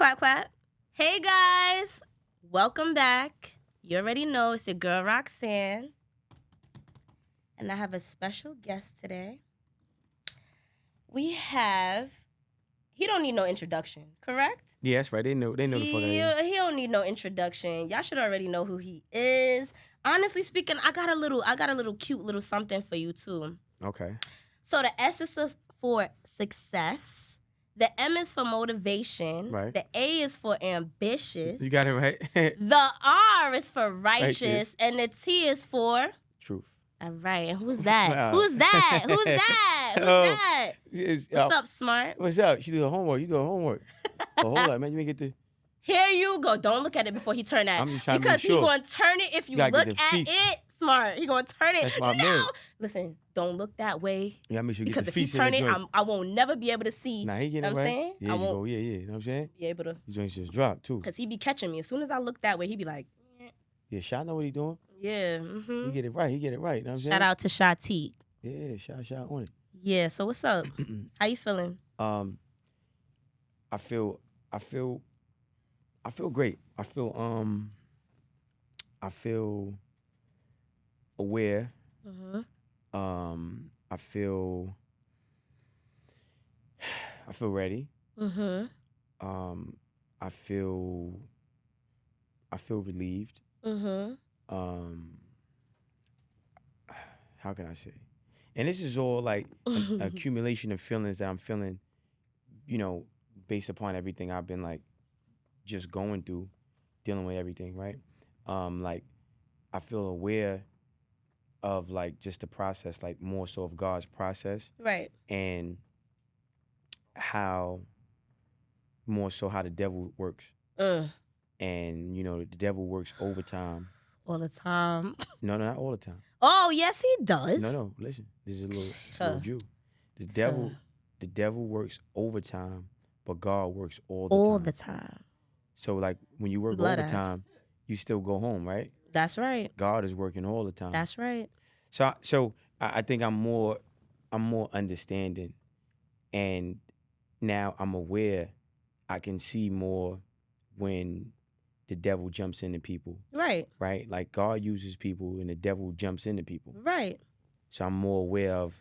Clap, clap. Hey, guys. Welcome back. You already know it's your girl, Roxanne. And I have a special guest today. We have... He don't need no introduction, correct? Yeah, that's right. They know the fuck I am. He don't need no introduction. Y'all should already know who he is. Honestly speaking, I got a little cute little something for you, too. Okay. So the S is for success. The M is for motivation. Right. The A is for ambitious. You got it right. The R is for righteous. And the T is for... Truth. All right. And who's that? Wow. Who's that? Who's that? Who's that? What's up, Smart? What's up? She do her homework. You do her homework. Oh, hold on, man. You may get the... Here you go. Don't look at it before he turn that. I'm just trying because to be sure. He going to turn it if you look at it. Smart. He going to turn it. That's my no. man. Listen, don't look that way. Yeah, make sure you because get the if he feast turn in it, the joint. I won't never be able to see. Nah, he get you know it what right. I'm saying? Yeah, I you won't go. Yeah. You know what I'm saying? be able to. These joints just drop, too. Because he be catching me. As soon as I look that way, he be like, Yeah, Sha know what he doing. yeah. Mm-hmm. He get it right. You know what I'm saying? Shout out to Shati. Yeah, Sha on it. Yeah, so what's up? How you feeling? I feel great. I feel aware. Mm-hmm. I feel ready. Mm-hmm. I feel relieved. Mm-hmm. How can I say? And this is all like an accumulation of feelings that I'm feeling, based upon everything I've been like just going through, dealing with everything, right? Like I feel aware of like just the process, like more so of God's process. Right. And how the devil works. And, the devil works overtime. All the time. No, not all the time. Oh, yes, he does. No, listen. This is a little Jew. The devil works overtime, but God works all the time. So like when you work overtime, you still go home, right? That's right. God is working all the time. That's right. So I think I'm more understanding, and now I'm aware. I can see more when the devil jumps into people. Right. Right? Like God uses people and the devil jumps into people. Right. So I'm more aware of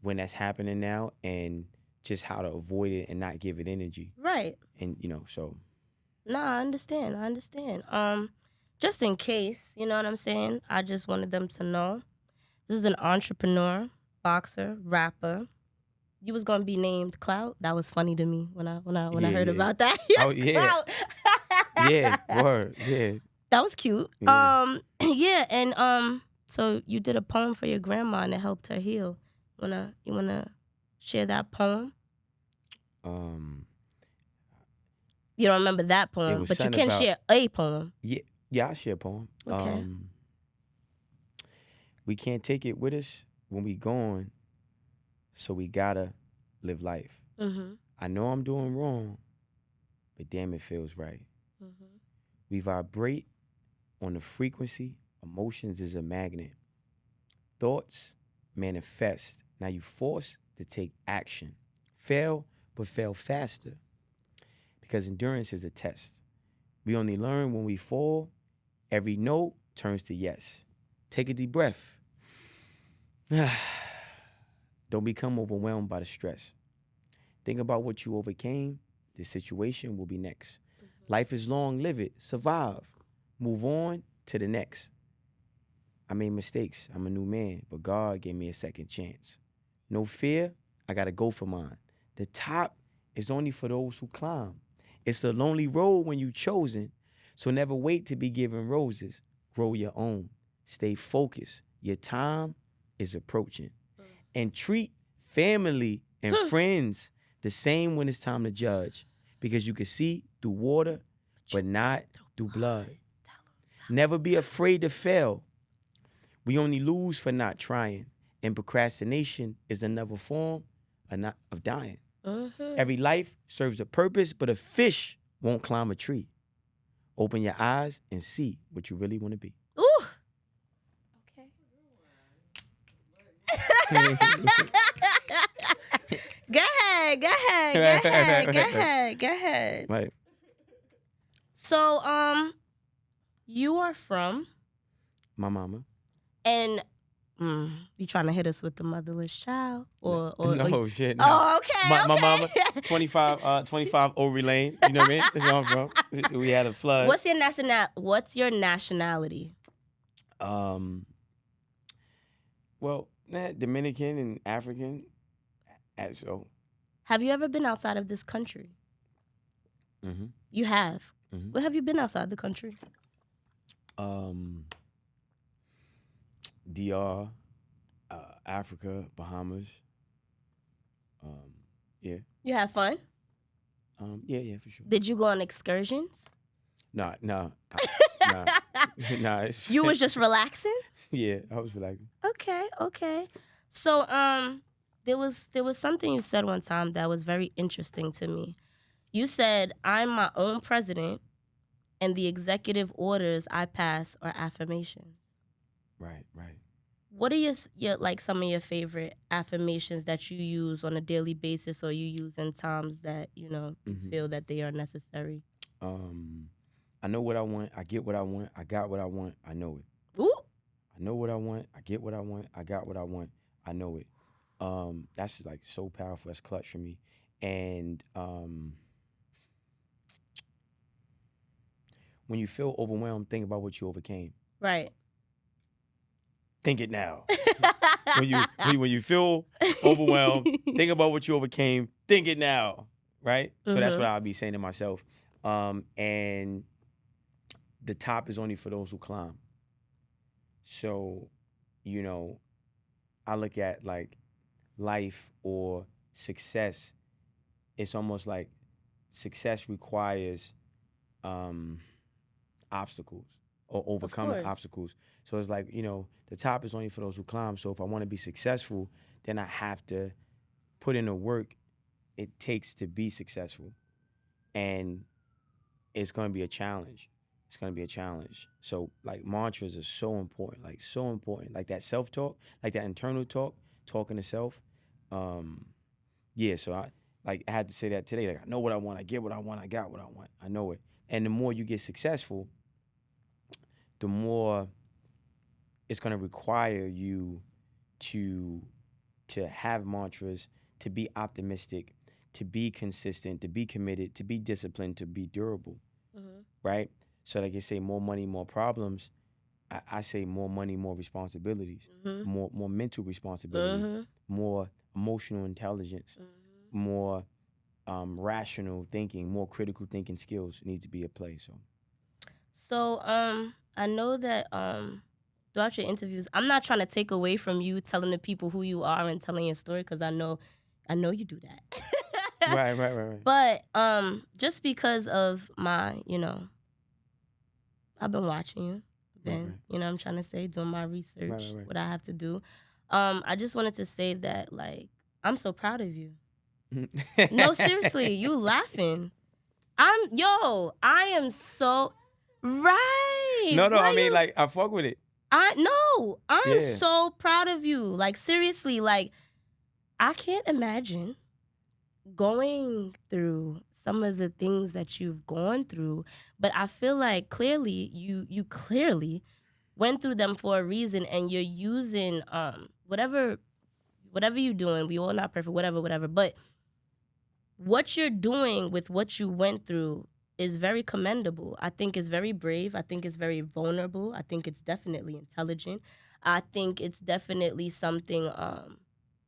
when that's happening now and just how to avoid it and not give it energy. Right. And so. No, I understand. Just in case, you know what I'm saying? I just wanted them to know. This is an entrepreneur, boxer, rapper. You was gonna be named Clout. That was funny to me when I heard about that. Oh yeah. Clout. Yeah, word, yeah. That was cute. Yeah. Yeah, and so you did a poem for your grandma and it helped her heal. You wanna share that poem? You don't remember that poem, but you can share a poem. Yeah, I share a poem. Okay. We can't take it with us when we gone, so we gotta live life. Mm-hmm. I know I'm doing wrong, but damn, it feels right. Mm-hmm. We vibrate on the frequency. Emotions is a magnet. Thoughts manifest. Now you forced to take action. Fail, but fail faster. Because endurance is a test. We only learn when we fall. Every no turns to yes. Take a deep breath. Don't become overwhelmed by the stress. Think about what you overcame. The situation will be next. Mm-hmm. Life is long, live it, survive. Move on to the next. I made mistakes. I'm a new man, but God gave me a second chance. No fear, I gotta go for mine. The top is only for those who climb. It's a lonely road when you chosen, so never wait to be given roses. Grow your own. Stay focused. Your time is approaching. And treat family and friends the same when it's time to judge, because you can see through water, but not through blood. Never be afraid to fail. We only lose for not trying, and procrastination is another form of dying. Mm-hmm. Every life serves a purpose, but a fish won't climb a tree. Open your eyes and see what you really want to be. Ooh. Okay. Go ahead. Right. So, you are from, My mama. and you trying to hit us with the motherless child, No, shit. No. Oh, okay. My mama, 25 Overy Lane. You know what I mean? That's where I'm from. We had a flood. What's your nationality? Well, Dominican and African. So. Have you ever been outside of this country? Mm-hmm. You have. Mm-hmm. Where have you been outside the country? DR, Africa, Bahamas. Yeah. You have fun? Yeah, for sure. Did you go on excursions? Nah. Nah. You was just relaxing? Yeah, I was relaxing. Okay. So, there was something you said one time that was very interesting to me. You said, "I'm my own president, and the executive orders I pass are affirmations." Right. What are your like some of your favorite affirmations that you use on a daily basis, or you use in times that you feel that they are necessary? I know what I want. I get what I want. I got what I want. I know it. Ooh. I know what I want. I get what I want. I got what I want. I know it. That's like so powerful. That's clutch for me. And when you feel overwhelmed, think about what you overcame. Right. Think it now. when you feel overwhelmed, think about what you overcame. Think it now. Right. So that's what I'll be saying to myself. And the top is only for those who climb. So, I look at like life or success. It's almost like success requires obstacles or overcoming obstacles. So it's like, the top is only for those who climb. So if I want to be successful, then I have to put in the work it takes to be successful. And it's going to be a challenge. So like mantras are so important, like that self-talk, like that internal talk, talking to self. So I had to say that today. Like, I know what I want, I get what I want, I got what I want, I know it. And the more you get successful, the more it's going to require you to have mantras, to be optimistic, to be consistent, to be committed, to be disciplined, to be durable, right? So like you say, more money, more problems. I say more money, more responsibilities, more mental responsibility, more emotional intelligence, more rational thinking, more critical thinking skills need to be at play. So I know that throughout your interviews, I'm not trying to take away from you telling the people who you are and telling your story, because I know you do that. Right. But just because of my, I've been watching you, I'm trying to say, doing my research, what I have to do. I just wanted to say that, like, I'm so proud of you. No, seriously, you laughing. I am so right. No, I mean, like, I fuck with it. I'm so proud of you. Like, seriously, like, I can't imagine going through some of the things that you've gone through, but I feel like clearly you clearly went through them for a reason, and you're using whatever you're doing. We all not perfect, whatever, but what you're doing with what you went through is very commendable. I think it's very brave. I think it's very vulnerable. I think it's definitely intelligent. I think it's definitely something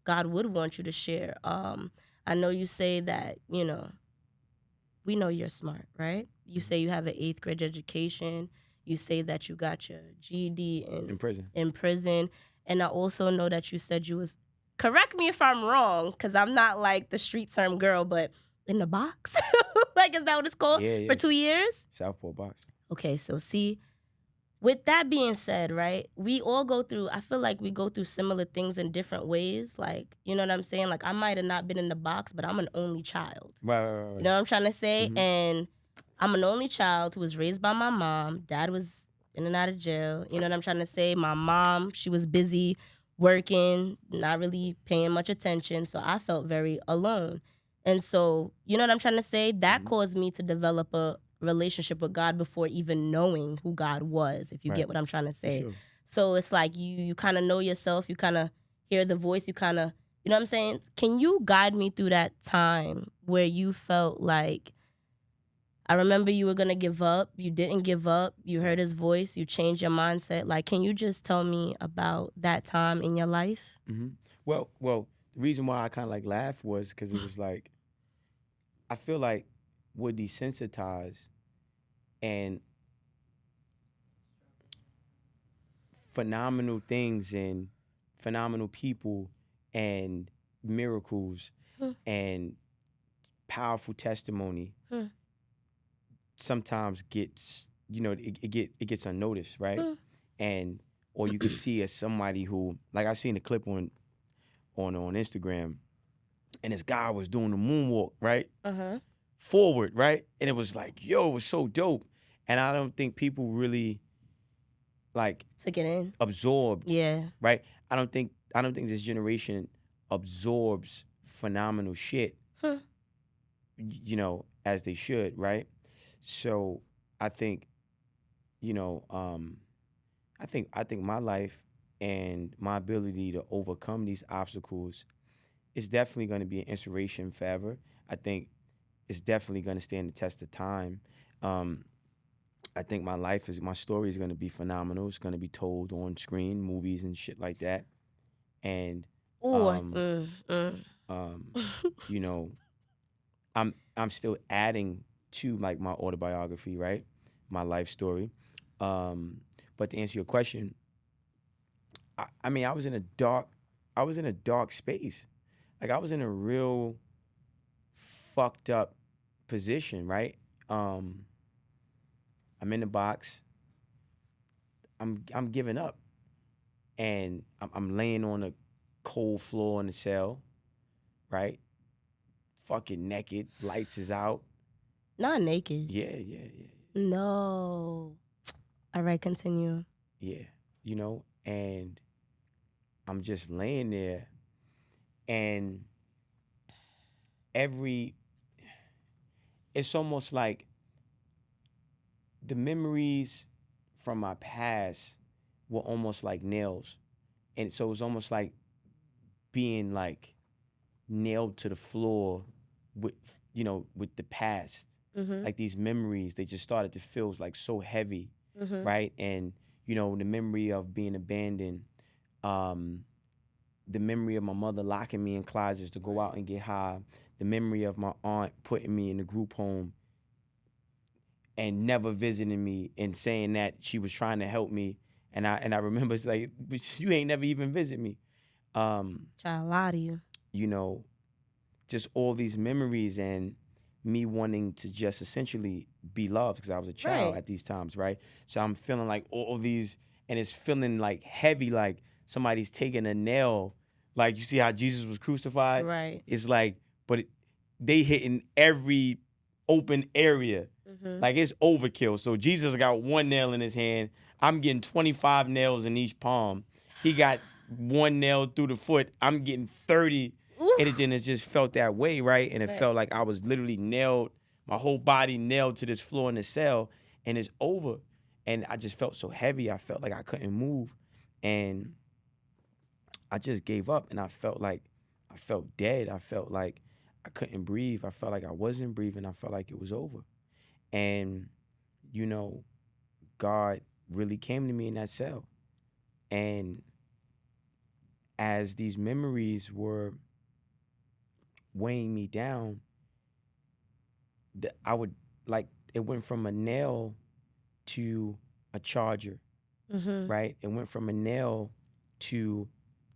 God would want you to share. I know you say that, we know you're smart, right? You say you have an 8th grade education. You say that you got your GED in prison. And I also know that you said you was, correct me if I'm wrong, because I'm not like the street term girl, but in the box. Like, is that what it's called? Yeah. For 2 years? Southport box. Okay, so see, with that being said, right, we all go through, I feel like we go through similar things in different ways. Like, you know what I'm saying? Like, I might have not been in the box, but I'm an only child. Right. You know what I'm trying to say? And I'm an only child who was raised by my mom. Dad was in and out of jail. You know what I'm trying to say? My mom, she was busy working, not really paying much attention. So I felt very alone. And so, you know what I'm trying to say? That caused me to develop a relationship with God before even knowing who God was, if you get what I'm trying to say. Sure. So it's like you kind of know yourself, you kind of hear the voice, you kind of, you know what I'm saying? Can you guide me through that time where you felt like, I remember you were going to give up, you didn't give up, you heard his voice, you changed your mindset. Like, can you just tell me about that time in your life? Mm-hmm. Well, the reason why I kind of like laughed was because it was like, I feel like we're desensitized and phenomenal things and phenomenal people and miracles and powerful testimony sometimes gets, it gets unnoticed, right? And or you could see as somebody who, like I seen a clip on Instagram, and this guy was doing the moonwalk, right? Forward, right? And it was like, yo, it was so dope. And I don't think people really like Took it in. Absorbed. Yeah. Right? I don't think this generation absorbs phenomenal shit, as they should, right? So I think, I think my life and my ability to overcome these obstacles is definitely going to be an inspiration forever. I think it's definitely going to stand the test of time. I think my story is going to be phenomenal. It's going to be told on screen, movies and shit like that. And, I'm still adding to like my autobiography, right? My life story. But to answer your question, I mean, I was in a dark space. Like I was in a real fucked up position, right? I'm in the box. I'm giving up, and I'm laying on a cold floor in the cell, right? Fucking naked, lights is out. Not naked. Yeah. No. All right, continue. Yeah, and I'm just laying there, and it's almost like the memories from my past were almost like nails. And so it was almost like being like nailed to the floor with the past. Like these memories, they just started to feel like so heavy, right? And the memory of being abandoned, the memory of my mother locking me in closets to go out and get high, the memory of my aunt putting me in the group home and never visiting me and saying that she was trying to help me. And I remember it's like, but you ain't never even visit me. Try to lie to you. Just all these memories and me wanting to just essentially be loved because I was a child at these times, right? So I'm feeling like all these, and it's feeling like heavy, like somebody's taking a nail. Like you see how Jesus was crucified? Right. It's like, but they hitting every open area. Like it's overkill. So Jesus got one nail in his hand. I'm getting 25 nails in each palm. He got one nail through the foot. I'm getting 30. And it just felt that way, right? And it felt like I was literally nailed, my whole body nailed to this floor in the cell, and it's over. And I just felt so heavy. I felt like I couldn't move. And I just gave up, and I felt dead. I felt like I couldn't breathe. I felt like I wasn't breathing. I felt like it was over. And, God really came to me in that cell. And as these memories were weighing me down, it went from a nail to a charger, right? It went from a nail to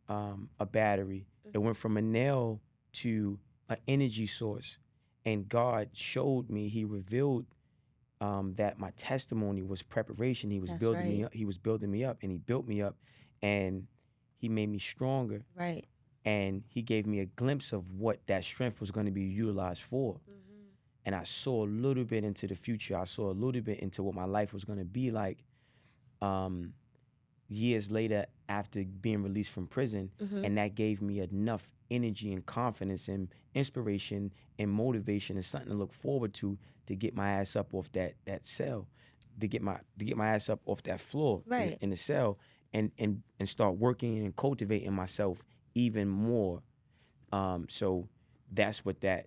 a battery. It went from a nail to an energy source. And God showed me, he revealed that my testimony was preparation. He was building me up. He was building me up, and he built me up, and he made me stronger. Right. And he gave me a glimpse of what that strength was going to be utilized for. And I saw a little bit into the future. I saw a little bit into what my life was going to be like. years later after being released from prison, and that gave me enough energy and confidence and inspiration and motivation and something to look forward to get my ass up off that cell, to get my ass up off that floor Right. in the cell, and start working and cultivating myself even more. So that's what that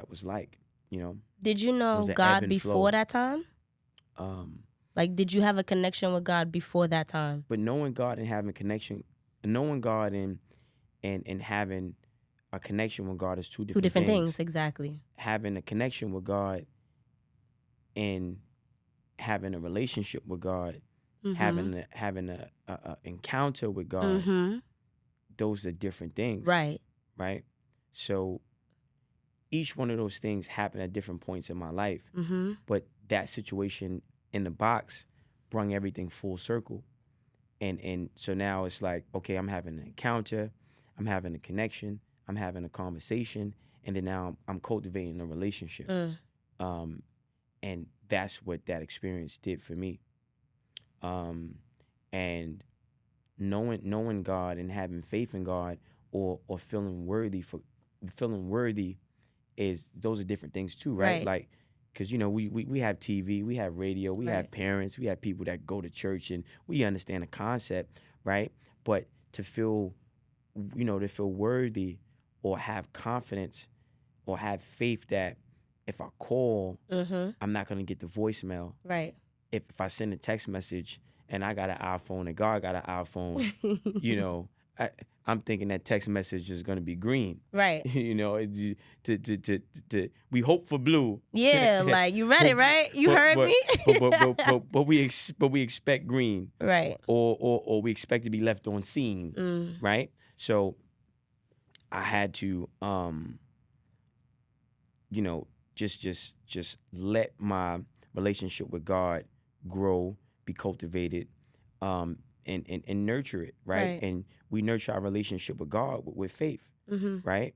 was like, you know. Did you It know was an ebb God and before flow. that time? Like, did you have a connection with God before that time? But knowing God and having knowing God and having a connection with God is two different things. Exactly. Having a connection with God and having a relationship with God, having a encounter with God, those are different things. Right. Right? So each one of those things happened at different points in my life. But that situation in the box brought everything full circle. And so now it's like, okay, I'm having an encounter, I'm having a connection, I'm having a conversation, and then now I'm cultivating a relationship. And that's what that experience did for me. And knowing God and having faith in God, or feeling worthy is, those are different things too, right? Right. Like, because, you know, we have TV, we have radio, we have Right. parents, we have people that go to church, and we understand the concept, right? But to feel worthy, or have confidence, or have faith that if I call, I'm not going to get the voicemail. Right. If I send a text message and I got an iPhone and God got an iPhone, you know, I'm thinking that text message is going to be green. Right. You know, we hope for blue. Yeah, like, you read it, right? You heard me? But we expect green. Right. Or we expect to be left on scene, right? So I had to, you know, just let my relationship with God grow, be cultivated, and nurture it, right? Right. And we nurture our relationship with God with faith, right?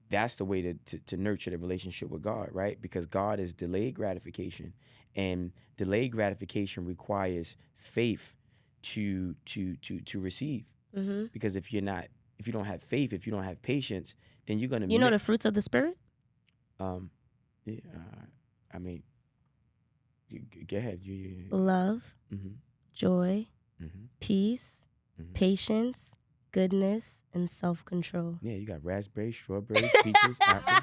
That's the way to nurture the relationship with God, right? Because God is delayed gratification, and delayed gratification requires faith to receive. Because if you don't have faith, if you don't have patience, then you're gonna. You know the fruits of the Spirit? Yeah, I mean, go ahead. Love, joy, peace, patience, goodness, and self-control. Yeah, you got raspberries, strawberries, peaches, apples.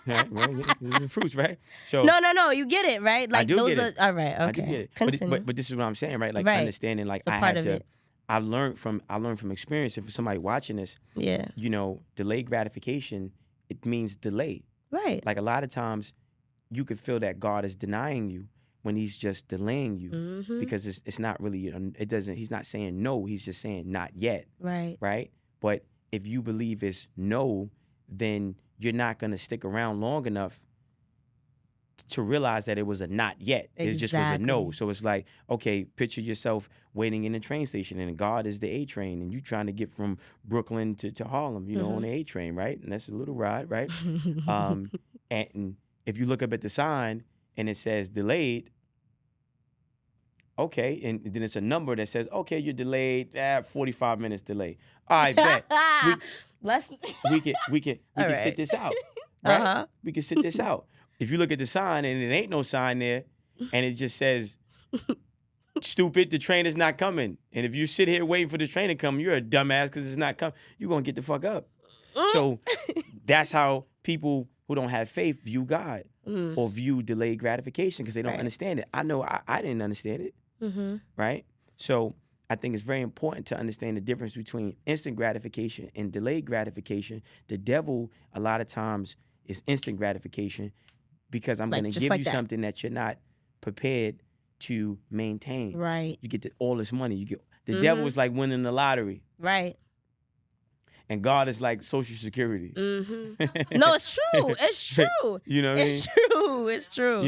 Right? These are fruits, right? So No, you get it, right? Like, I do those get it. are all right. Okay, I do get it. continue. But this is what I'm saying, right? Like, Right. understanding, like, It's a I part had of to. it. I learned from experience. And for somebody watching this, Yeah. you know, delayed gratification, it means delay. Right. Like, a lot of times, you could feel that God is denying you when He's just delaying you, because it's not really. He's not saying no. He's just saying not yet. Right. Right. But if you believe it's no, then you're not gonna stick around long enough to realize that it was a not yet. It just was a no. Exactly. So it's like, okay, picture yourself waiting in the train station, and God is the A train, and you trying to get from Brooklyn to Harlem, you know, on the A train, right? And that's a little ride, right? And if you look up at the sign and it says delayed, okay, and then it's a number that says, okay, you're delayed, 45 minutes delay. All right, bet. We can All sit right. this out, right? We can sit this out. If you look at the sign and it ain't no sign there, and it just says, stupid, the train is not coming. And if you sit here waiting for the train to come, you're a dumbass because it's not coming. You're going to get the fuck up. So that's how people who don't have faith view God or view delayed gratification, because they don't understand it. I know I didn't understand it, right? So I think it's very important to understand the difference between instant gratification and delayed gratification. The devil, a lot of times, is instant gratification, because I'm Like, going to just give like you that. something that you're not prepared to maintain. Right. You get all this money. You get the devil is like winning the lottery, Right. and God is like Social Security. No, it's true. It's true. You know what I mean? It's true. It's true.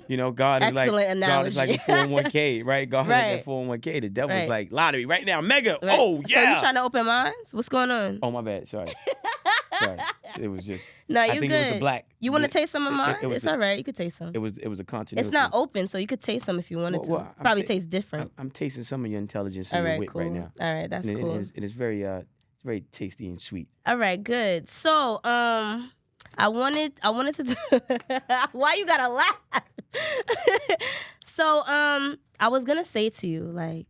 You know, God is like Excellent God is like a analogy. 401k, right? God is Right. like a 401k. The devil's Right. like lottery right now, mega. Right. Oh So you yeah. trying to open minds? What's going on? Oh my bad. Sorry. It was just. No, I you think good. it was the black. You want to taste some of mine? It was It's all right. You could taste some. It was a continuity. It's not open, so you could taste some if you wanted Well, to. I'm Probably tastes different. I'm tasting some of your intelligence All and your right, wit cool. right now. All right, that's And cool. It is very it's very tasty and sweet. All right, good. So, I wanted to do why you gotta laugh? So, I was gonna say to you, like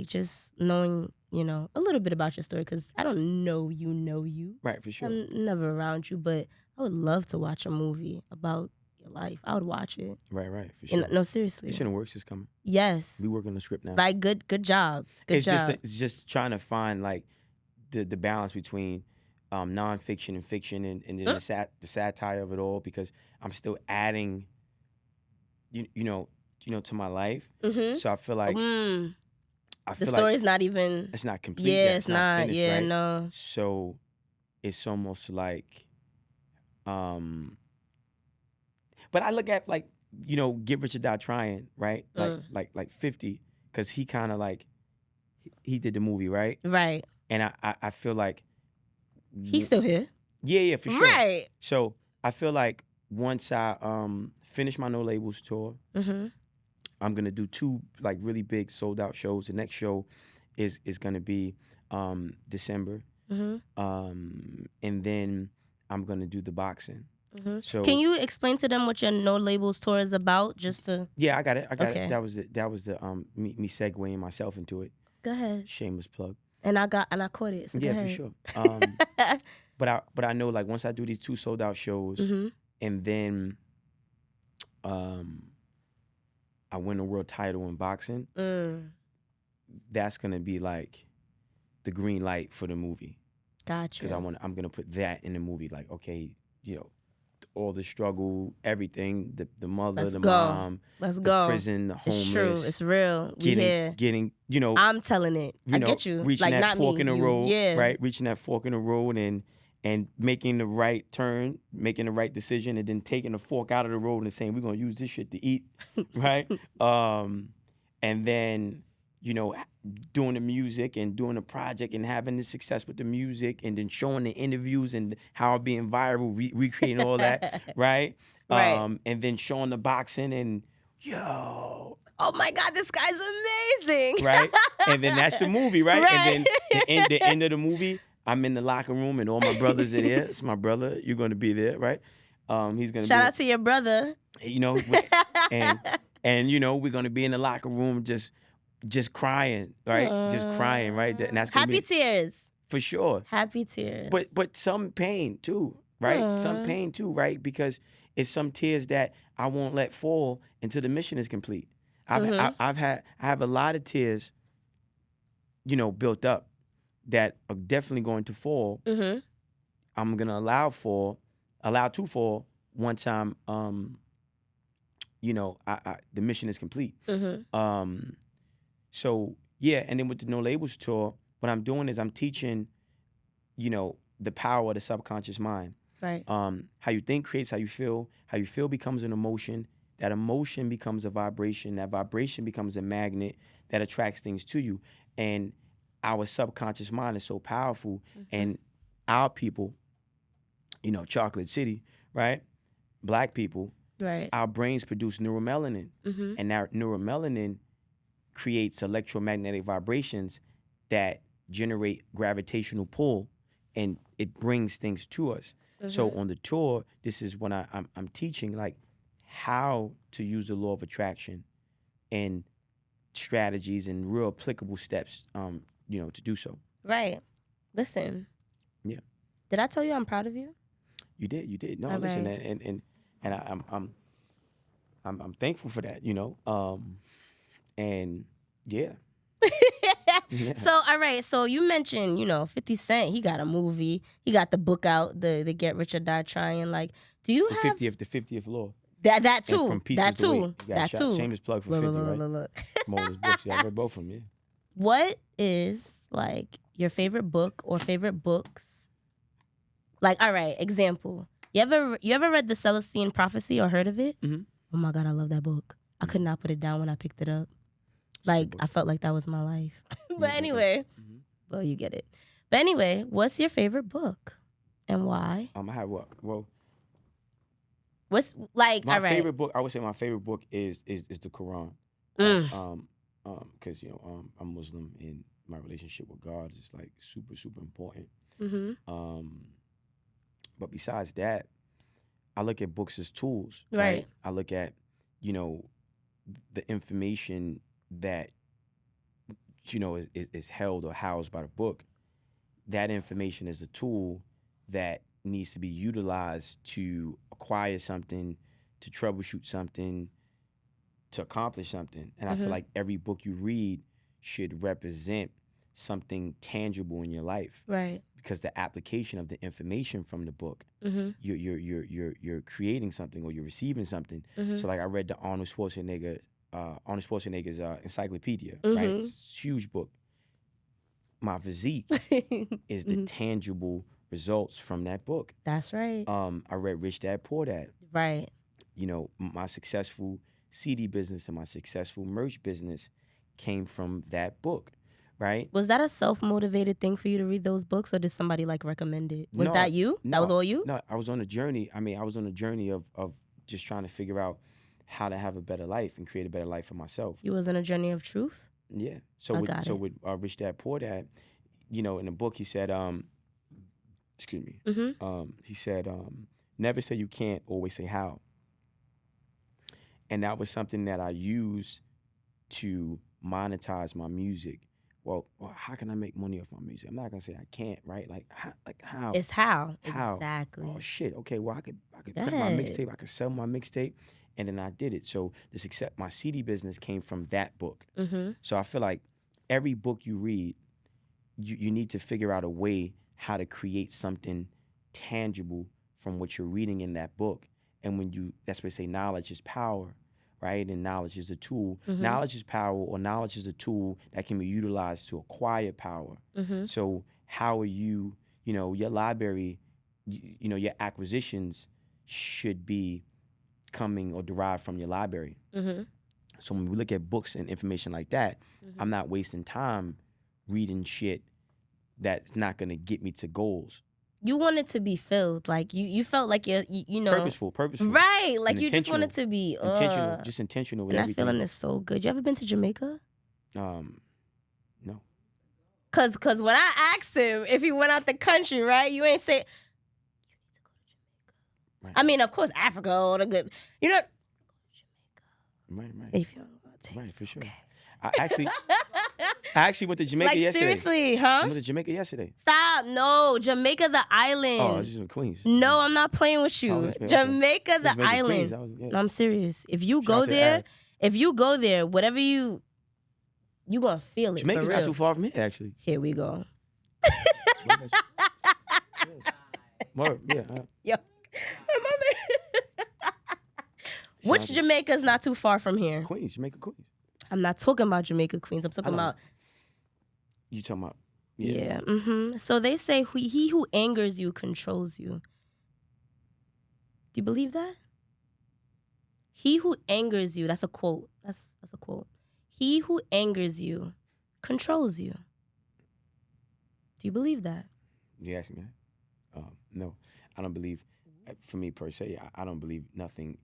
just knowing, a little bit about your story, because I don't know you. Right, for sure. I'm never around you, but I would love to watch a movie about your life. I would watch it. Right, for sure. No, seriously. It's in the works. It's coming. Yes. We working on the script now. Like, good job. Good job. It's just trying to find like the balance between nonfiction and fiction, and then the satire of it all, because I'm still adding, you know, to my life. Mm-hmm. So I feel like the story's not even. It's not complete. Yeah, yet. it's not. Finished, Yeah, right? no. So it's almost like, but I look at like, Get Rich or Die Trying, right? Like 50, because he kind of like he did the movie, right? Right. And I feel like he's still here. Yeah, for sure. Right. So I feel like once I finish my No Labels tour, I'm gonna do 2 like really big sold out shows. The next show is gonna be December, and then I'm gonna do the boxing. So can you explain to them what your No Labels tour is about? Just to I got it. Okay. That was the me segueing myself into it. Go ahead. Shameless plug. And I caught it. So yeah, go for ahead. sure. But I know, like, once I do these 2 sold out shows, and then I win a world title in boxing, that's gonna be like the green light for the movie. Gotcha. Because I'm gonna put that in the movie. Like, okay, all the struggle, everything, the mother, Let's the go. mom, Let's the go. prison, the homeless. It's true. It's real. We here. Getting, I'm telling it. I get you. Reaching like, that not fork me, in the you. road, Yeah. right? Reaching that fork in the road and making the right turn, making the right decision, and then taking the fork out of the road and saying, we're gonna use this shit to eat, right? And then, doing the music and doing the project and having the success with the music, and then showing the interviews and how it being viral, recreating all that, right? Right. And then showing the boxing and, yo. Oh my God, this guy's amazing. Right? And then that's the movie, right? Right. And then the end of the movie, I'm in the locker room and all my brothers are there. It's my brother. You're going to be there, right? He's going to Shout out to your brother. And we're going to be in the locker room just crying, right? Just crying, right? And that's gonna Happy tears. For sure. Happy tears. But some pain too, right? Some pain too, right? Because it's some tears that I won't let fall until the mission is complete. I have a lot of tears, built up that are definitely going to fall. I'm gonna allow to fall once I'm the mission is complete. So yeah, and then with the No Labels tour, what I'm doing is I'm teaching, the power of the subconscious mind. Right. How you think creates how you feel. How you feel becomes an emotion. That emotion becomes a vibration. That vibration becomes a magnet that attracts things to you. And our subconscious mind is so powerful. And our people, Chocolate City, right? Black people, right? Our brains produce neuromelanin. And that neuromelanin creates electromagnetic vibrations that generate gravitational pull, and it brings things to us. So on the tour, this is when I'm teaching like how to use the law of attraction and strategies and real applicable steps, to do so. Right. Listen. Yeah. Did I tell you I'm proud of you? You did. No, all listen, right. and I'm thankful for that, and yeah. Yeah. So, all right. So you mentioned, 50 Cent, he got a movie. He got the book out, the Get Rich or Die Trying. Like, do you have... The 50th Law. That too. And From Pieces that to too. Weight. That too. Shameless plug for 50, right? Look. Moses books. Yeah, I read both of them, yeah. What is, like, your favorite book or favorite books? Like, all right, example. You ever read The Celestine Prophecy or heard of it? Oh, my God, I love that book. I could not put it down when I picked it up. Like, I felt like that was my life. But anyway, well, you get it. But anyway, what's your favorite book? And why? I have what? Well, What's like? my All right. favorite book. I would say my favorite book is the Quran. Mm. Because I'm Muslim and my relationship with God is like super super important. Mm-hmm. But besides that, I look at books as tools, Right. I look at, the information that, is held or housed by the book. That information is a tool that needs to be utilized to acquire something, to troubleshoot something, to accomplish something. And I feel like every book you read should represent something tangible in your life. Right. Because the application of the information from the book, Mm-hmm. you're creating something or you're receiving something. Mm-hmm. So like I read the Arnold Schwarzenegger's encyclopedia, Mm-hmm. right? It's a huge book. My physique is the tangible results from that book. That's right. I read Rich Dad Poor Dad. Right. My successful CD business and my successful merch business came from that book, right? Was that a self-motivated thing for you to read those books, or did somebody like recommend it? Was that you? That was all you? No, I was on a journey. I mean, I was on a journey of just trying to figure out how to have a better life and create a better life for myself. You was on a journey of truth? Yeah. So with Rich Dad Poor Dad, in the book he said, excuse me, he said, never say you can't, always say how. And that was something that I used to monetize my music. Well, how can I make money off my music? I'm not gonna say I can't, right? Like how? It's how. How? Exactly. Oh shit. Okay. Well, I could put my Right. mixtape. I could sell my mixtape, and then I did it. So my CD business came from that book. Mm-hmm. So I feel like every book you read, you need to figure out a way how to create something tangible from what you're reading in that book. And that's why they say knowledge is power, right? And knowledge is a tool. Mm-hmm. Knowledge is power, or knowledge is a tool that can be utilized to acquire power. Mm-hmm. So how are you, your library, your acquisitions should be coming or derived from your library. Mm-hmm. So when we look at books and information like that, I'm not wasting time reading shit that's not going to get me to goals. You wanted to be filled. Like, you felt like you know. Purposeful. Right. Like, you just wanted to be. Intentional. Just intentional with and everything. that feeling is so good. You ever been to Jamaica? No. Cause when I asked him if he went out the country, right, you ain't say, you need to go to Jamaica. Right. I mean, of course, Africa, all the good. You know, Right. if you don't go, take Right, for sure. Okay. I actually went to Jamaica like, yesterday. seriously, I huh? went to Jamaica yesterday. Stop. No, Jamaica the island. Oh, I was just in Queens. No, I'm not playing with you. okay. Jamaica the Jamaica, island. Queens. No, I'm serious. If you Shout go out to there, Ab. whatever you gonna feel it. Jamaica's for not real. too far from here, actually. Here we go. Word, yeah. Yo. Which Jamaica's not too far from here? Queens, Jamaica, Queens. I'm not talking about Jamaica, Queens. I'm talking about. You talking about? Yeah. Mm-hmm. So they say he who angers you controls you. Do you believe that? He who angers you. That's a quote. That's a quote. He who angers you controls you. Do you believe that? You asking me that? No, I don't believe. For me per se, I don't believe nothing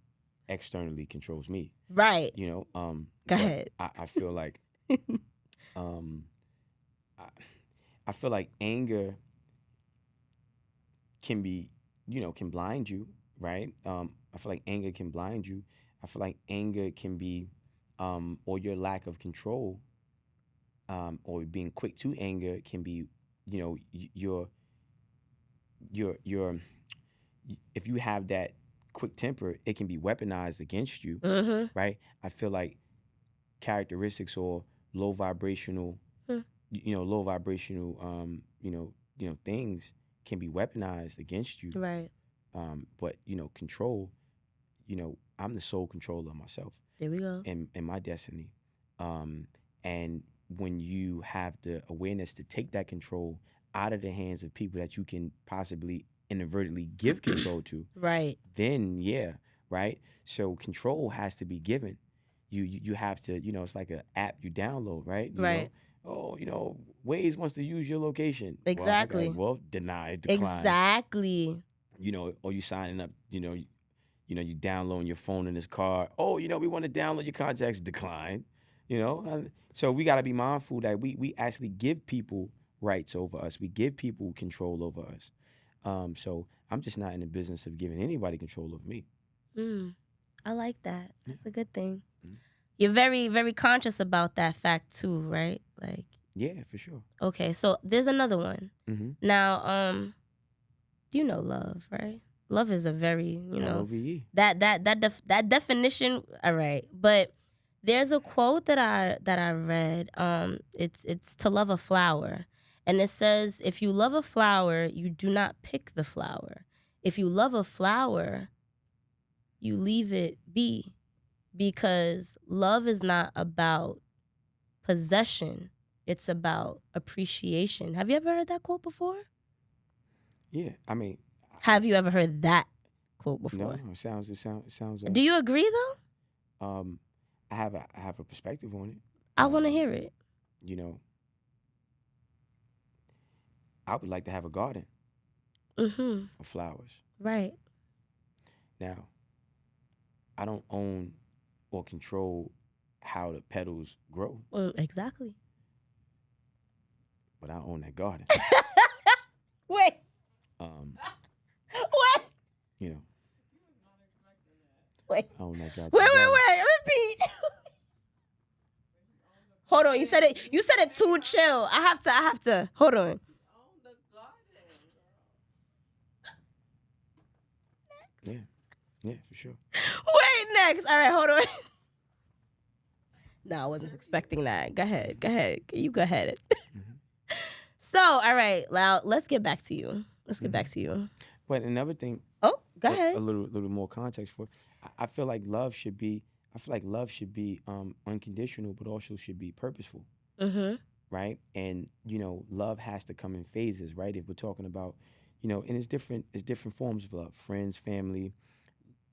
externally controls me. Right. Go ahead. I feel like, I feel like anger can be, can blind you, right? I feel like anger can blind you. I feel like anger can be, or your lack of control, or being quick to anger can be, your if you have that quick temper, it can be weaponized against you, right? I feel like characteristics or low vibrational, things can be weaponized against you, Right. But control, I'm the sole controller of myself. There we go. And my destiny, and when you have the awareness to take that control out of the hands of people that you can possibly inadvertently give control to, Right. then right. So control has to be given. You have to, it's like an app you download, right? Right. Oh, Waze wants to use your location. Exactly. Well, deny, decline. Exactly. Or you signing up, you downloading your phone in this car. Oh, we want to download your contacts, decline. So we got to be mindful that we actually give people rights over us. We give people control over us. So I'm just not in the business of giving anybody control over me. I like that. That's a good thing. Mm. You're very, very conscious about that fact too, right? Like, yeah, for sure. Okay, so there's another one. Mm-hmm. Now, love, right? Love is a very, LOVE. that definition. All right, but there's a quote that I read. It's to love a flower, and it says, if you love a flower, you do not pick the flower. If you love a flower, you leave it be, because love is not about possession. It's about appreciation. Have you ever heard that quote before? Yeah, I mean. Have you ever heard that quote before? No, it sounds. Do you agree though? I have a perspective on it. I want to hear it. I would like to have a garden Mm-hmm. of flowers. Right. Now, I don't own or control how the petals grow. Exactly. But I own that garden. Wait. What? Wait. I own that garden. Wait. Repeat. Hold on. You said it too chill. I have to. Hold on. Yeah, for sure. Wait, next. All right, hold on. No, I wasn't expecting that. Go ahead. You go ahead. Mm-hmm. So, all right, now let's get back to you. But another thing. Oh, go ahead. A little more context for it. I feel like love should be unconditional, but also should be purposeful. Mm-hmm. Right? And love has to come in phases, right? If we're talking about, and it's different forms of love: friends, family,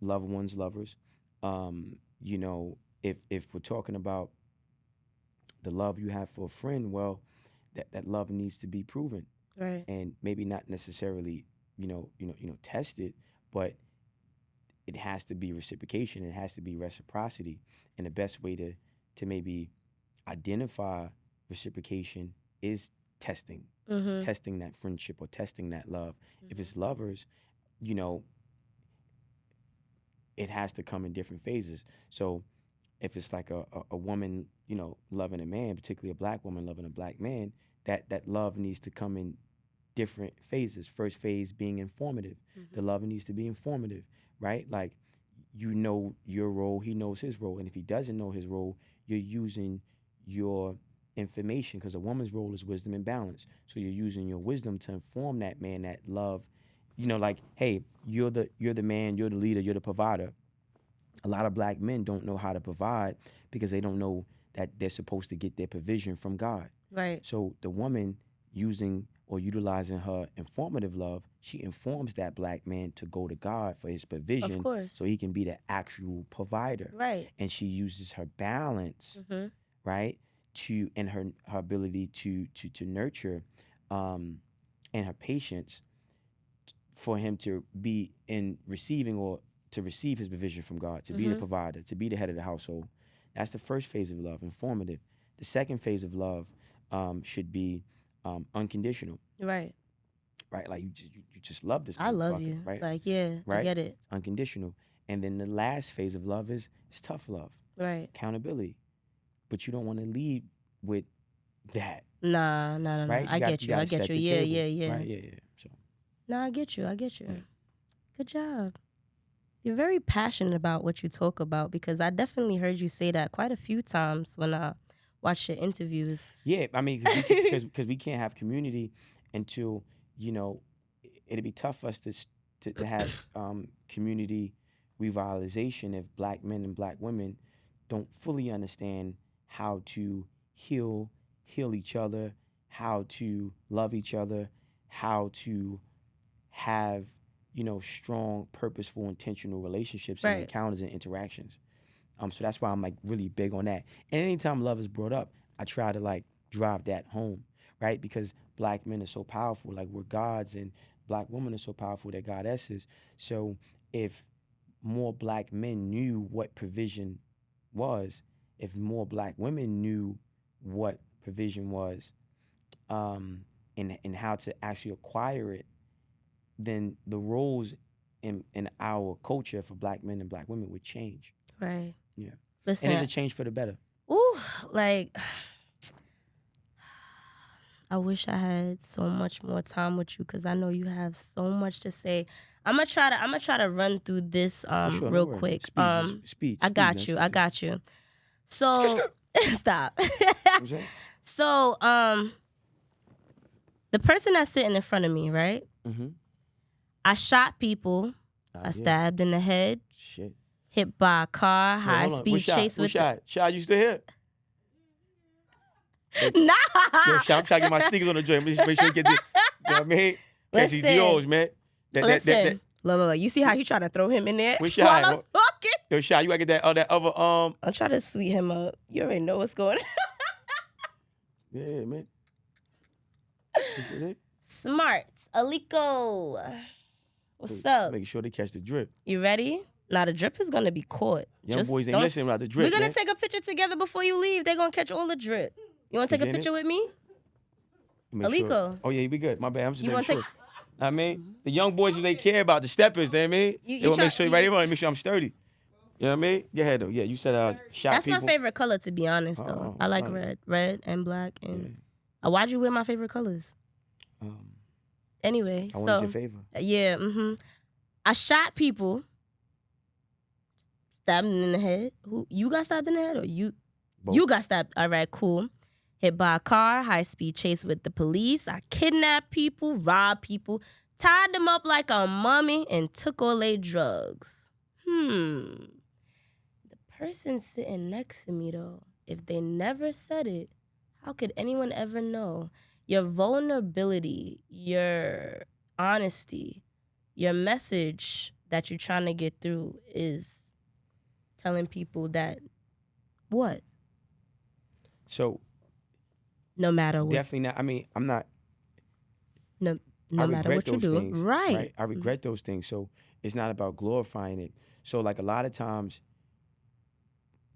loved ones, lovers. If we're talking about the love you have for a friend, well, that love needs to be proven, right? And maybe not necessarily, tested, but it has to be reciprocation. It has to be reciprocity, and the best way to maybe identify reciprocation is testing that friendship or testing that love. If it's lovers, it has to come in different phases. So if it's like a woman, loving a man, particularly a black woman loving a black man, that love needs to come in different phases. First phase being informative. The love needs to be informative, right? Like, your role, he knows his role. And if he doesn't know his role, you're using your information, because a woman's role is wisdom and balance. So you're using your wisdom to inform that man that love, like, hey, you're the man, you're the leader, you're the provider. A lot of black men don't know how to provide because they don't know that they're supposed to get their provision from God. Right. So the woman using or utilizing her informative love, she informs that black man to go to God for his provision, of course, so he can be the actual provider. Right. And she uses her balance, right, and her ability to nurture, and her patience for him to be in receiving or to receive his provision from God, to be the provider, to be the head of the household. That's the first phase of love, informative. The second phase of love should be unconditional. Right. Right, like you just love this. I love you. Right. Like, yeah, right? I get it. It's unconditional. And then the last phase of love is tough love. Right. Accountability. But you don't want to lead with that. Nah. Right? I get you. Yeah. Right? Yeah. So. Nah, I get you. Yeah. Good job. You're very passionate about what you talk about, because I definitely heard you say that quite a few times when I watched your interviews. Yeah, I mean, because we can't have community until, it'd be tough for us to have community revitalization if black men and black women don't fully understand how to heal each other, how to love each other, how to have, strong, purposeful, intentional relationships and encounters and interactions. So that's why I'm like really big on that. And anytime love is brought up, I try to like drive that home, right? Because black men are so powerful, like we're gods, and black women are so powerful, they're goddesses. So if more black men knew what provision was, if more black women knew what provision was, and how to actually acquire it, then the roles in our culture for black men and black women would change. Right. Yeah. Listen. And it'll change for the better. Ooh, like I wish I had so much more time with you because I know you have so much to say. I'm gonna try to run through this Sure, real quick. Speed. I got you. So stop. So the person that's sitting in front of me, right? Mm-hmm. I shot people. I stabbed in the head. Shit. Hit by a car. High speed chase with Shot, you still here? Nah. Yo, Shot, I'm trying to get my sneakers on the joint. Just make sure you get this. You know what I mean? Catch these Dios, man. Listen. Look. You see how he trying to throw him in there while I'm talking? Yo, Shot, you gotta get that other I'm trying to sweet him up. You already know what's going on. Yeah, man. Smart. ALIKO. What's up? Making sure they catch the drip. You ready? Now the drip is gonna be caught. Young boys ain't listening about the drip. We're gonna take a picture together before you leave. They're gonna catch all the drip. You wanna take a picture with me? ALIKO. Sure. Oh yeah, he be good. My bad. I'm just making sure. Take... I mean, the young boys, they care about the steppers. They mean, they want to make sure they want to make sure I'm sturdy. You know what I mean? Go ahead though. Yeah, you said shot That's people. my favorite color, to be honest. Though I like red and black. And why'd you wear my favorite colors? Anyway, I wanted your favor. Yeah. I shot people. Stabbed them in the head. Who? You got stabbed in the head, or you? Both. You got stabbed. All right, cool. Hit by a car, high speed chase with the police. I kidnapped people, robbed people, tied them up like a mummy, and took all their drugs. The person sitting next to me, though, if they never said it, how could anyone ever know? Your vulnerability, your honesty, your message that you're trying to get through is telling people that what? So no matter what. Definitely not. I mean, I'm not. No matter what you do. Things, right. I regret those things. So it's not about glorifying it. So like a lot of times,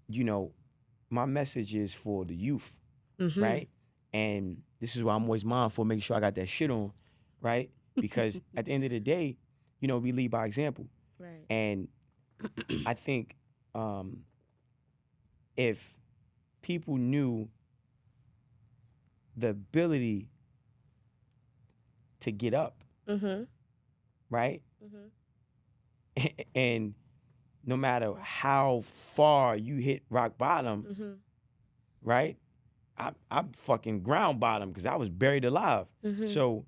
you know, my message is for the youth, right? And this is why I'm always mindful, making sure I got that shit on, right? Because at the end of the day, you know, we lead by example. Right. And I think if people knew the ability to get up, right? And no matter how far you hit rock bottom, right? I'm fucking ground bottom because I was buried alive. So,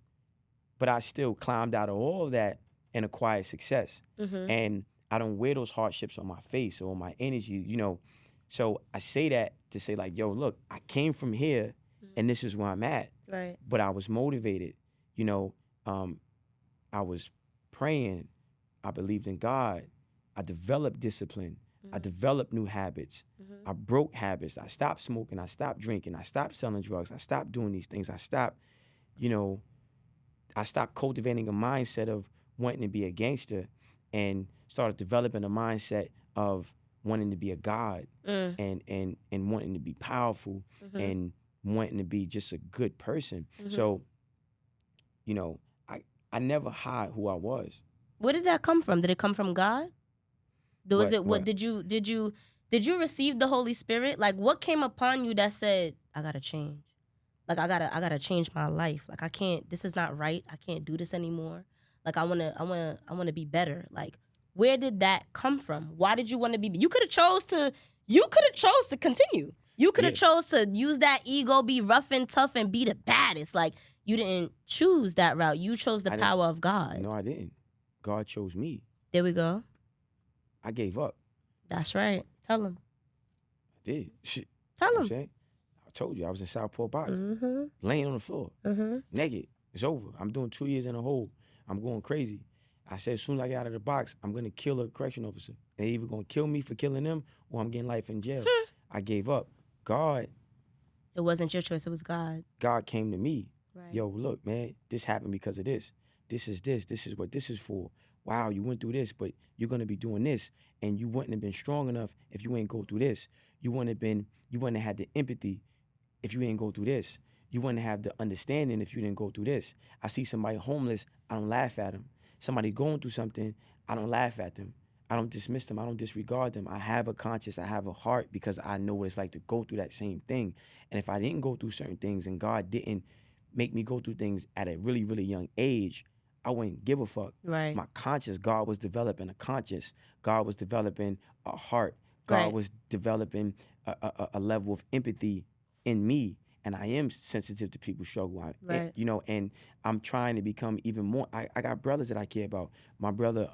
but I still climbed out of all of that and acquired success. And I don't wear those hardships on my face or on my energy, you know. So I say that to say like, yo, look, I came from here and this is where I'm at. Right. But I was motivated, you know. I was praying. I believed in God. I developed discipline. I developed new habits. I broke habits. I stopped smoking. I stopped drinking. I stopped selling drugs. I stopped doing these things. I stopped, you know, I stopped cultivating a mindset of wanting to be a gangster and started developing a mindset of wanting to be a god and wanting to be powerful and wanting to be just a good person. So, you know, I never hide who I was. Where did that come from? Did it come from God? Was it what? Did you receive the Holy Spirit? Like, what came upon you that said, I gotta change? Like, I gotta change my life. Like, I can't. This is not right. I can't do this anymore. Like, I wanna be better. Like, where did that come from? Why did you want to be? You could have chose to continue. You could have chose to use that ego, be rough and tough, and be the baddest. Like, you didn't choose that route. You chose the power of God. No, I didn't. God chose me. There we go. I gave up. That's right. Tell him. I did. Shit. Tell him. You know what I'm saying? I told you I was in Southport Box, laying on the floor, naked. It's over. I'm doing 2 years in a hole. I'm going crazy. I said, as soon as I get out of the box, I'm going to kill a correction officer. They're either going to kill me for killing them or I'm getting life in jail. I gave up. God It wasn't your choice. It was God. God came to me. Right. Yo, look, man, this happened because of this. This is this. This is what this is for. Wow, you went through this, but you're gonna be doing this, and you wouldn't have been strong enough if you ain't go through this. You wouldn't have had the empathy if you didn't go through this. You wouldn't have the understanding if you didn't go through this. I see somebody homeless, I don't laugh at them. Somebody going through something, I don't laugh at them. I don't dismiss them. I don't disregard them. I have a conscience. I have a heart because I know what it's like to go through that same thing. And if I didn't go through certain things and God didn't make me go through things at a really, really young age, I wouldn't give a fuck. Right. My conscience, God was developing a conscience. God was developing a heart. God was developing a level of empathy in me. And I am sensitive to people's struggle. And I'm trying to become even more. I got brothers that I care about. My brother,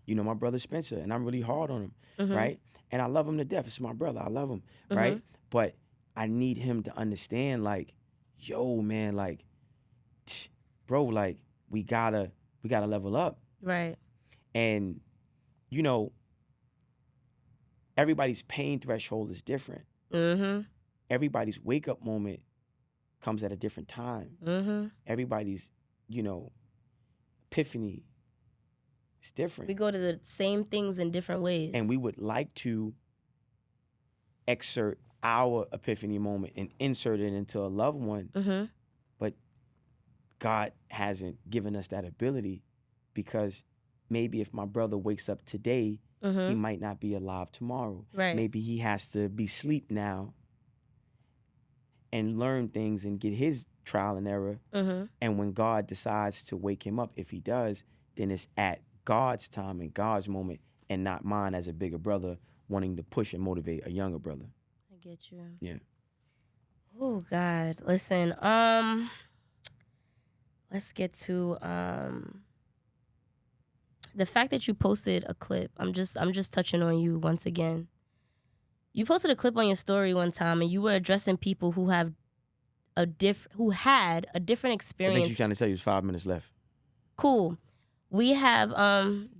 my brother Spencer, and I'm really hard on him, right? And I love him to death. It's my brother. I love him, right? But I need him to understand, like, yo, man, like, bro, like, we gotta level up. Right. And, everybody's pain threshold is different. Everybody's wake-up moment comes at a different time. Everybody's, epiphany is different. We go to the same things in different ways. And we would like to exert our epiphany moment and insert it into a loved one. But God hasn't given us that ability, because maybe if my brother wakes up today, he might not be alive tomorrow. Right. Maybe he has to be asleep now and learn things and get his trial and error. And when God decides to wake him up, if he does, then it's at God's time and God's moment, and not mine as a bigger brother wanting to push and motivate a younger brother. I get you. Yeah. Oh God. Listen, let's get to the fact that you posted a clip. I'm just touching on you once again. You posted a clip on your story one time, and you were addressing people who had a different I experience. think she's trying to tell you it's 5 minutes left. Cool. We have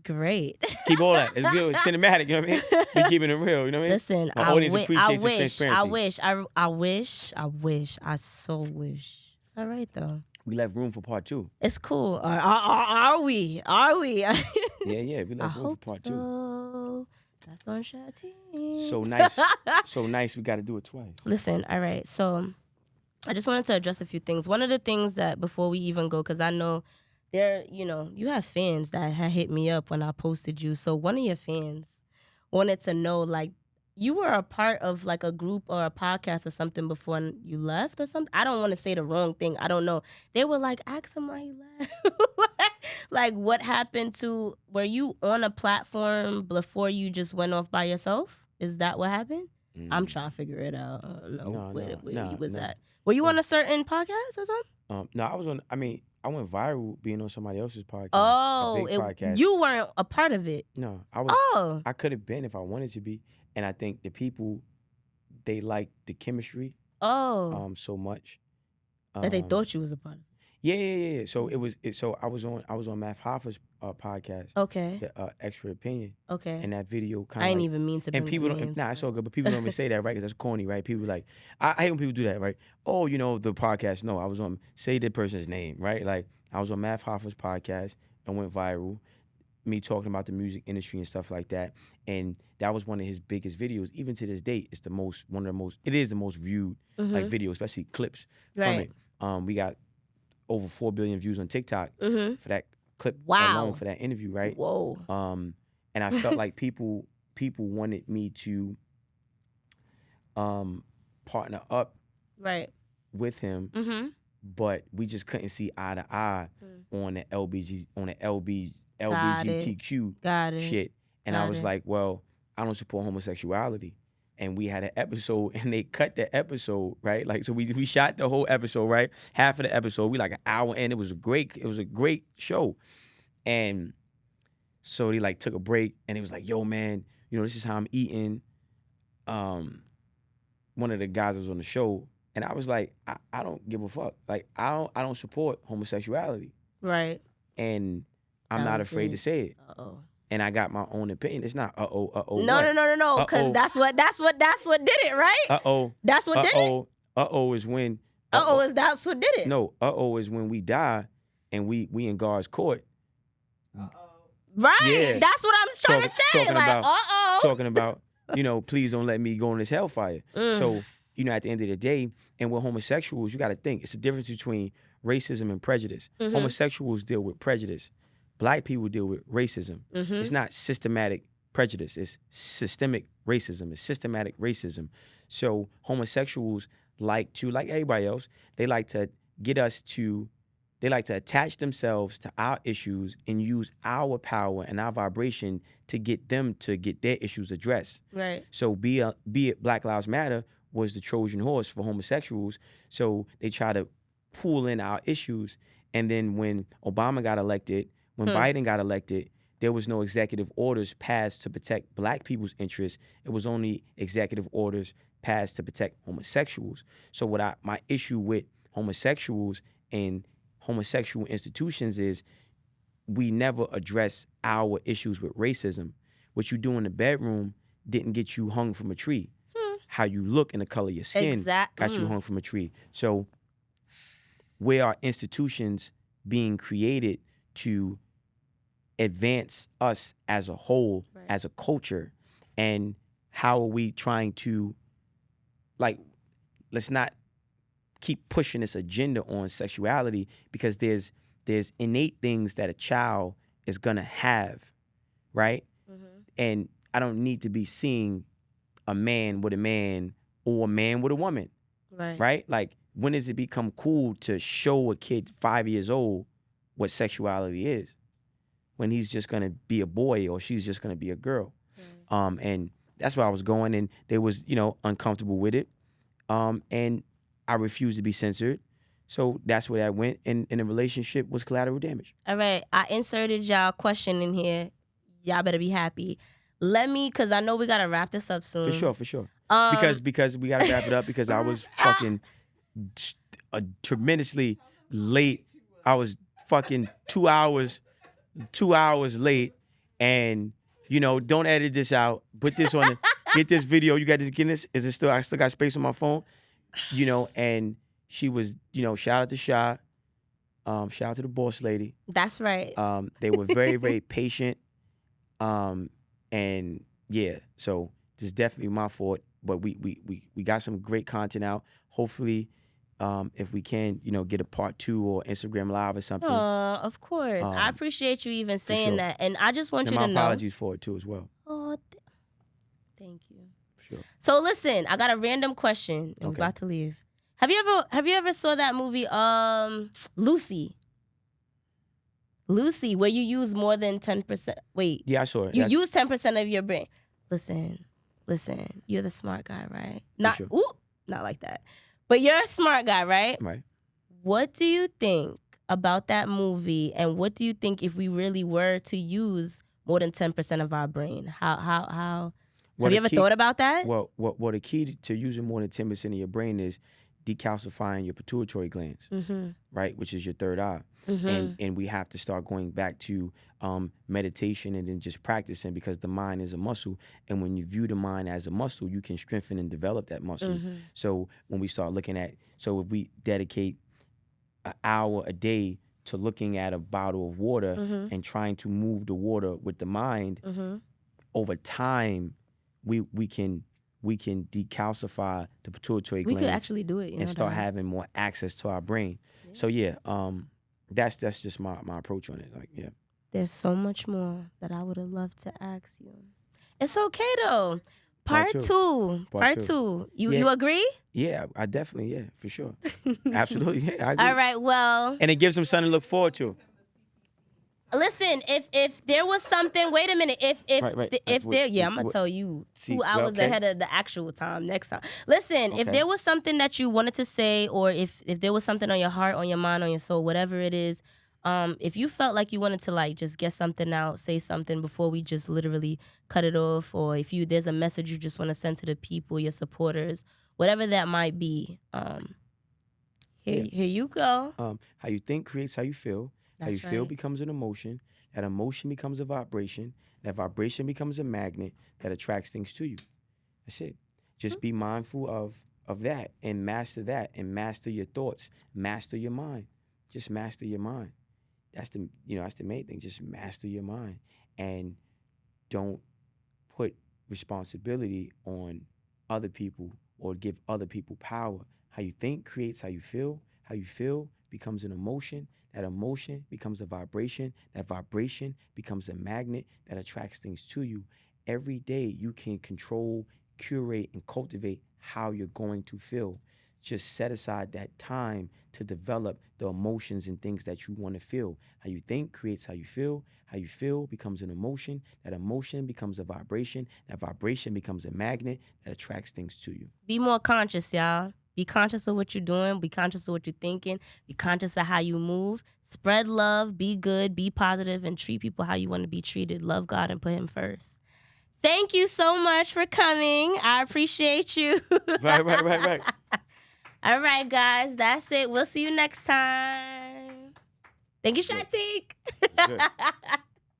great. Keep all that. It's good. It's cinematic, you know what I mean? Be keeping it real, you know what I mean? Listen, My audience appreciates the transparency. I so wish. It's all right though. We left room for part 2. It's cool. Are we? Yeah, we left room for part 2. So. That's on Shatty. So nice. So nice, we got to do it twice. Listen, all right. So I just wanted to address a few things. One of the things that, before we even go, because I know you have fans that had hit me up when I posted you. So one of your fans wanted to know, like, you were a part of like a group or a podcast or something before you left or something. I don't want to say the wrong thing. I don't know. They were like, ask him why he left. Like, what happened to, were you on a platform before you just went off by yourself? Is that what happened? I'm trying to figure it out. I don't know where you was at. Were you on a certain podcast or something? No, I went viral being on somebody else's podcast. Oh, a big podcast. You weren't a part of it. No, I was. Oh. I could have been if I wanted to be. And I think the people, they liked the chemistry so much. That they thought you was a part of it. Yeah. So I was on Math Hoffa's podcast. Okay. The Extra Opinion. Okay. And that video kind of. I ain't even mean to. And people don't. Nah, it's all good. But people don't even say that, right? Because that's corny, right? People like, I hate when people do that, right? Oh, the podcast. No, I was on. Say the person's name, right? Like, I was on Math Hoffa's podcast and went viral. Me talking about the music industry and stuff like that, and that was one of his biggest videos. Even to this date, it's it is the most viewed like video, especially clips from it. We got over 4 billion views on TikTok for that clip alone, for that interview, right? Whoa. And I felt like people wanted me to partner up with him, but we just couldn't see eye to eye on the LGBTQ shit. And I was like, well, I don't support homosexuality. And we had an episode, and they cut the episode, right? Like, so we shot the whole episode, right? Half of the episode, we like an hour in. It was a great show. And so they like took a break, and he was like, yo, man, this is how I'm eating. One of the guys that was on the show, and I was like, I don't give a fuck. Like, I don't support homosexuality. Right. And I'm not afraid to say it. Uh-oh. and I got my own opinion. It's not No, what? no, because that's what did it, right? That's what did it. Is when That's what did it. no, is when we die and we in God's court. Right. Yeah. That's what I'm trying to say. Talking about, please don't let me go in this hellfire. So, at the end of the day, and with homosexuals, you got to think it's the difference between racism and prejudice. Homosexuals deal with prejudice. Black people deal with racism. It's not systematic prejudice. It's systemic racism. It's systematic racism. So homosexuals like everybody else, they like to attach themselves to our issues and use our power and our vibration to get them to get their issues addressed. Right. So be it Black Lives Matter was the Trojan horse for homosexuals. So they try to pull in our issues. And then when Obama got elected, when Biden got elected, there was no executive orders passed to protect Black people's interests. It was only executive orders passed to protect homosexuals. So my issue with homosexuals and homosexual institutions is we never address our issues with racism. What you do in the bedroom didn't get you hung from a tree. How you look and the color of your skin got you hung from a tree. So where are institutions being created to advance us as a whole, as a culture, and how are we trying to, let's not keep pushing this agenda on sexuality, because there's innate things that a child is gonna have, right? And I don't need to be seeing a man with a man or a man with a woman, right? Like, when does it become cool to show a kid 5 years old what sexuality is? When he's just gonna be a boy or she's just gonna be a girl. And that's where I was going, and they was, uncomfortable with it. And I refused to be censored. So that's where that went, and the relationship was collateral damage. All right, I inserted y'all question in here. Y'all better be happy. Because I know we gotta wrap this up soon. For sure. Because we gotta wrap it up, because I was fucking tremendously late. I was fucking 2 hours late, and don't edit this out. Put this on get this video. You got this, get this. Is it still? I still got space on my phone. And she was, shout out to Sha. Shout out to the boss lady. That's right. They were very, very patient. And yeah, so this is definitely my fault. But we got some great content out. Hopefully, if we can, get a part 2 or Instagram Live or something. Of course. I appreciate you even saying that. And I just want you to know. My apologies for it too as well. Oh, thank you. Sure. So listen, I got a random question. I'm about to leave. Have you ever saw that movie Lucy? Lucy, where you use more than 10%. Wait. Yeah, I saw it. You use 10% of your brain. Listen. You're the smart guy, right? Not like that. But you're a smart guy, right? Right. What do you think about that movie, and what do you think if we really were to use more than 10% of our brain? How have you ever thought about that? Well, the key to using more than 10% of your brain is decalcifying your pituitary glands, right, which is your third eye. And we have to start going back to meditation and then just practicing, because the mind is a muscle. And when you view the mind as a muscle, you can strengthen and develop that muscle. So when we start looking at, if we dedicate an hour a day to looking at a bottle of water and trying to move the water with the mind, over time, we can decalcify the pituitary glands. We could actually do it, and start having more access to our brain. Yeah. So yeah, that's just my approach on it. Like, yeah. There's so much more that I would have loved to ask you. It's okay though. Part two. You agree? Yeah, I definitely, for sure. Absolutely, yeah, I agree. All right, well. And it gives them something to look forward to. Listen, if there was something, wait a minute. I'm gonna tell you 2 hours ahead of the actual time next time. Listen, if there was something that you wanted to say, or if there was something on your heart, on your mind, on your soul, whatever it is, if you felt like you wanted to just get something out, say something before we just literally cut it off, or if there's a message you just want to send to the people, your supporters, whatever that might be, here you go. How you think creates how you feel. How you feel becomes an emotion. That emotion becomes a vibration. That vibration becomes a magnet that attracts things to you. That's it. Just be mindful of that and master your thoughts, master your mind. Just master your mind. That's the main thing. Just master your mind and don't put responsibility on other people or give other people power. How you think creates how you feel. How you feel becomes an emotion. That emotion becomes a vibration. That vibration becomes a magnet that attracts things to you. Every day you can control, curate, and cultivate how you're going to feel. Just set aside that time to develop the emotions and things that you want to feel. How you think creates how you feel. How you feel becomes an emotion. That emotion becomes a vibration. That vibration becomes a magnet that attracts things to you. Be more conscious, y'all. Be conscious of what you're doing. Be conscious of what you're thinking. Be conscious of how you move. Spread love. Be good. Be positive. And treat people how you want to be treated. Love God and put him first. Thank you so much for coming. I appreciate you. Right. All right, guys. That's it. We'll see you next time. Thank you, Shatik. Good.